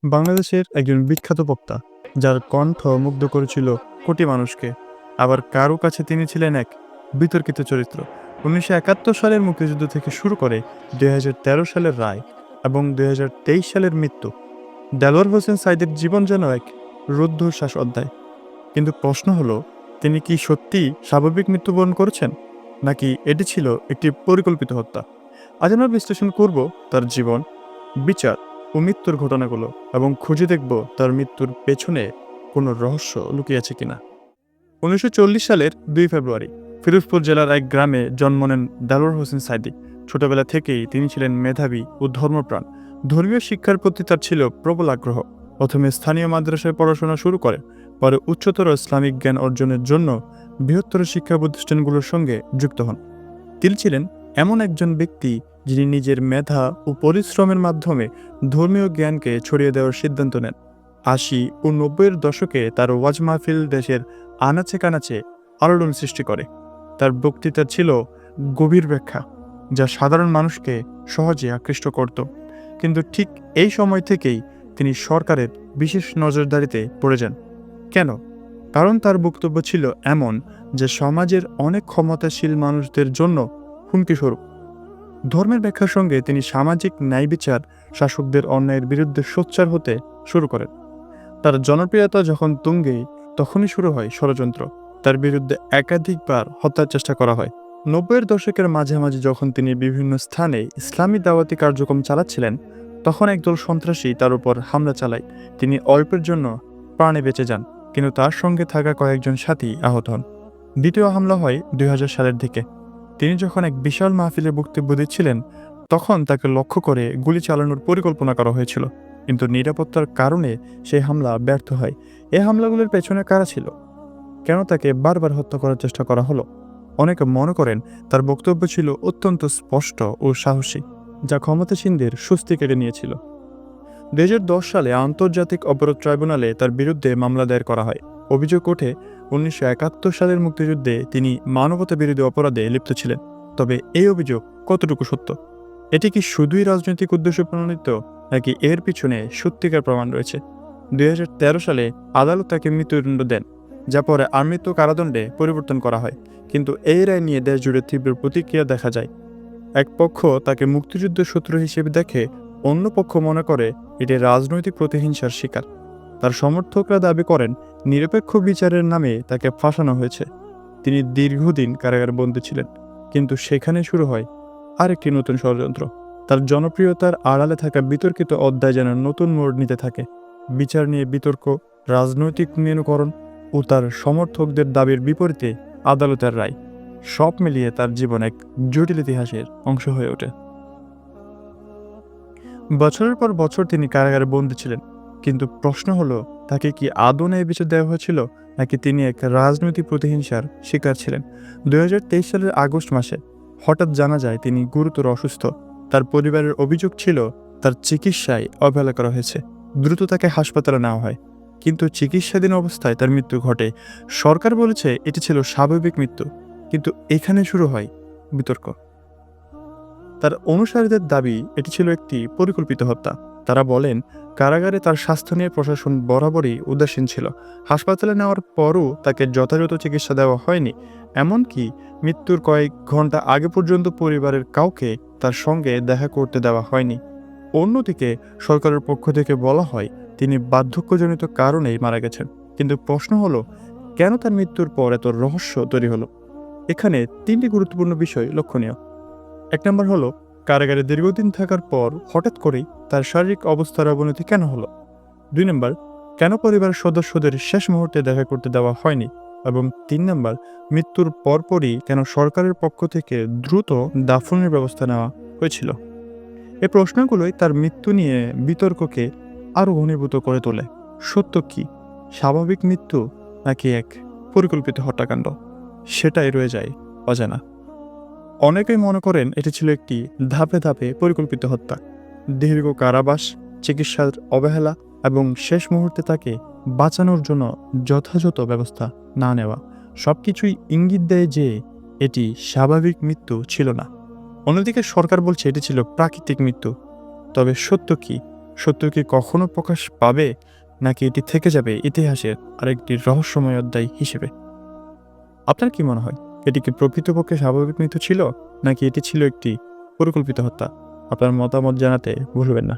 বাংলাদেশের একজন বিখ্যাত বক্তা, যার কণ্ঠ মুগ্ধ করেছিল কোটি মানুষকে। আবার কারো কাছে তিনি ছিলেন এক বিতর্কিত চরিত্র। ১৯৭১ সালের মুক্তিযুদ্ধ থেকে শুরু করে ২০১৩ সালের রায় এবং ২০২৩ সালের মৃত্যু, দেলোয়ার হোসেন সাঈদীর জীবন যেন এক রুদ্ধশ্বাস অধ্যায়। কিন্তু প্রশ্ন হলো, তিনি কি সত্যিই স্বাভাবিক মৃত্যুবরণ করেছেন, নাকি এটি ছিল একটি পরিকল্পিত হত্যা? আজ আমরা বিশ্লেষণ করব তার জীবন, বিচার ও মৃত্যুর ঘটনাগুলো, এবং খুঁজে দেখব তার মৃত্যুর পেছনে কোনো রহস্য লুকিয়ে আছে কিনা। ১৯৪০ সালের ২ ফেব্রুয়ারি ফিরোজপুর জেলার এক গ্রামে জন্ম নেন দেলোয়ার হোসেন সাঈদী। ছোটবেলা থেকেই তিনি ছিলেন মেধাবী ও ধর্মপ্রাণ। ধর্মীয় শিক্ষার প্রতি তার ছিল প্রবল আগ্রহ। প্রথমে স্থানীয় মাদ্রাসায় পড়াশোনা শুরু করে, পরে উচ্চতর ইসলামিক জ্ঞান অর্জনের জন্য বৃহত্তর শিক্ষা প্রতিষ্ঠানগুলোর সঙ্গে যুক্ত হন। তিনি ছিলেন এমন একজন ব্যক্তি যিনি নিজের মেধা ও পরিশ্রমের মাধ্যমে ধর্মীয় জ্ঞানকে ছড়িয়ে দেওয়ার সিদ্ধান্ত নেন। ৮০ ও ৯০-এর দশকে তার ওয়াজ মাহফিল দেশের আনাচে কানাচে আলোড়ন সৃষ্টি করে। তার বক্তৃতা ছিল গভীর ব্যাখ্যা, যা সাধারণ মানুষকে সহজে আকৃষ্ট করত। কিন্তু ঠিক এই সময় থেকেই তিনি সরকারের বিশেষ নজরদারিতে পড়ে যান। কেন? কারণ তার বক্তব্য ছিল এমন, যে সমাজের অনেক ক্ষমতাশীল মানুষদের জন্য হুমকি স্বরূপ। ধর্মের ব্যাখ্যার সঙ্গে তিনি সামাজিক ন্যায় বিচার, শাসকদের অন্যায়ের বিরুদ্ধে সোচ্চার হতে শুরু করেন। তার জনপ্রিয়তা যখন তুঙ্গে, তখনই শুরু হয় ষড়যন্ত্র। তার বিরুদ্ধে একাধিকবার হত্যার চেষ্টা করা হয়। ৯০-এর দশকের মাঝামাঝি যখন তিনি বিভিন্ন স্থানে ইসলামী দাওয়াতি কার্যক্রম চালাচ্ছিলেন, তখন একদল সন্ত্রাসী তার উপর হামলা চালায়। তিনি অল্পের জন্য প্রাণে বেঁচে যান, কিন্তু তার সঙ্গে থাকা কয়েকজন সাথী আহত হন। দ্বিতীয় হামলা হয় ২০০০ সালের দিকে। তিনি যখন এক বিশাল মাহফিলে বক্তব্য দিচ্ছিলেন, তখন তাকে লক্ষ্য করে গুলি চালানোর পরিকল্পনা করা হয়েছিল, কিন্তু নিরাপত্তার কারণে সেই হামলা ব্যর্থ হয়। এই হামলাগুলোর পেছনে কারা ছিল? কেন তাকে বারবার হত্যা করার চেষ্টা করা হলো? অনেকে মনে করেন তার বক্তব্য ছিল অত্যন্ত স্পষ্ট ও সাহসী, যা ক্ষমতাসীনদের স্বস্তি কেড়ে নিয়েছিল। ২০১০ সালে আন্তর্জাতিক অপরাধ ট্রাইব্যুনালে তার বিরুদ্ধে মামলা দায়ের করা হয়। অভিযোগ ওঠে, ১৯৭১ সালের মুক্তিযুদ্ধে তিনি মানবতা বিরোধী অপরাধে লিপ্ত ছিলেন। তবে এই অভিযোগ কতটুকু সত্য? এটি কি শুধুই রাজনৈতিক উদ্দেশ্য প্রণোদিত, নাকি এর পিছনে সত্যিকার প্রমাণ রয়েছে? ২০১৩ সালে আদালত তাকে মৃত্যুদণ্ড দেন, যা পরে আমৃত্যু কারাদণ্ডে পরিবর্তন করা হয়। কিন্তু এই রায় নিয়ে দেশ জুড়ে তীব্র প্রতিক্রিয়া দেখা যায়। এক পক্ষ তাকে মুক্তিযুদ্ধের শত্রু হিসেবে দেখে, অন্য পক্ষ মনে করে এটি রাজনৈতিক প্রতিহিংসার শিকার। তার সমর্থকরা দাবি করেন নিরপেক্ষ বিচারের নামে তাকে ফাঁসানো হয়েছে। তিনি দীর্ঘদিন কারাগারে বন্দী ছিলেন, কিন্তু সেখানে শুরু হয় আরেকটি নতুন ষড়যন্ত্র। তার জনপ্রিয়তার আড়ালে থাকা বিতর্কিত অধ্যায় যেন নতুন মোড় নিতে থাকে। বিচার নিয়ে বিতর্ক, রাজনৈতিক মেনুকরণ ও তার সমর্থকদের দাবির বিপরীতে আদালতের রায়, সব মিলিয়ে তার জীবন এক জটিল ইতিহাসের অংশ হয়ে ওঠে। বছরের পর বছর তিনি কারাগারে বন্দী ছিলেন, কিন্তু প্রশ্ন হলো, তাকে কি আদৌ ন্যায় বিচার দেওয়া হয়েছিল, নাকি তিনি এক রাজনৈতিক প্রতিহিংসার শিকার ছিলেন? ২০২৩ সালের আগস্ট মাসে হঠাৎ জানা যায় তিনি গুরুতর অসুস্থ। তার পরিবারের অভিযোগ ছিল তার চিকিৎসায় অবহেলা করা হয়েছে। দ্রুত তাকে হাসপাতালে নেওয়া হয়, কিন্তু চিকিৎসাধীন অবস্থায় তার মৃত্যু ঘটে। সরকার বলেছে এটি ছিল স্বাভাবিক মৃত্যু, কিন্তু এখানে শুরু হয় বিতর্ক। তার অনুসারীদের দাবি এটি ছিল একটি পরিকল্পিত হত্যা। তারা বলেন, কারাগারে তার স্বাস্থ্য নিয়ে প্রশাসন বরাবরই উদাসীন ছিল। হাসপাতালে নেওয়ার পরও তাকে যথাযথ চিকিৎসা দেওয়া হয়নি। এমনকি মৃত্যুর কয়েক ঘন্টা আগে পর্যন্ত পরিবারের কাউকে তার সঙ্গে দেখা করতে দেওয়া হয়নি। অন্যদিকে সরকারের পক্ষ থেকে বলা হয় তিনি বার্ধক্যজনিত কারণেই মারা গেছেন। কিন্তু প্রশ্ন হলো, কেন তার মৃত্যুর পর এত রহস্য তৈরি হলো? এখানে তিনটি গুরুত্বপূর্ণ বিষয় লক্ষণীয়। ১ নম্বর হলো, কারাগারে দীর্ঘদিন থাকার পর হঠাৎ করেই তার শারীরিক অবস্থার অবনতি কেন হলো? ২ নম্বর, কেন পরিবারের সদস্যদের শেষ মুহূর্তে দেখা করতে দেওয়া হয়নি? এবং ৩ নম্বর, মৃত্যুর পরপরই কেন সরকারের পক্ষ থেকে দ্রুত দাফনের ব্যবস্থা নেওয়া হয়েছিল? এই প্রশ্নগুলোই তার মৃত্যু নিয়ে বিতর্ককে আরও ঘনীভূত করে তোলে। সত্য কি, স্বাভাবিক মৃত্যু নাকি এক পরিকল্পিত হত্যাকাণ্ড? সেটাই রয়ে যায় অজানা। অনেকেই মনে করেন এটি ছিল একটি ধাপে ধাপে পরিকল্পিত হত্যা। দীর্ঘ কারাবাস, চিকিৎসার অবহেলা এবং শেষ মুহূর্তে তাকে বাঁচানোর জন্য যথাযথ ব্যবস্থা না নেওয়া, সবকিছুই ইঙ্গিত দেয় যে এটি স্বাভাবিক মৃত্যু ছিল না। অন্যদিকে সরকার বলছে এটি ছিল প্রাকৃতিক মৃত্যু। তবে সত্য কি, সত্য কি কখনো প্রকাশ পাবে, নাকি এটি থেকে যাবে ইতিহাসের আরেকটি রহস্যময় অধ্যায় হিসেবে? আপনার কি মনে হয়, এটি কি প্রকৃতপক্ষে স্বাভাবিক মৃত্যু ছিল, নাকি এটি ছিল একটি পরিকল্পিত হত্যা? আপনার মতামত জানাতে ভুলবেন না।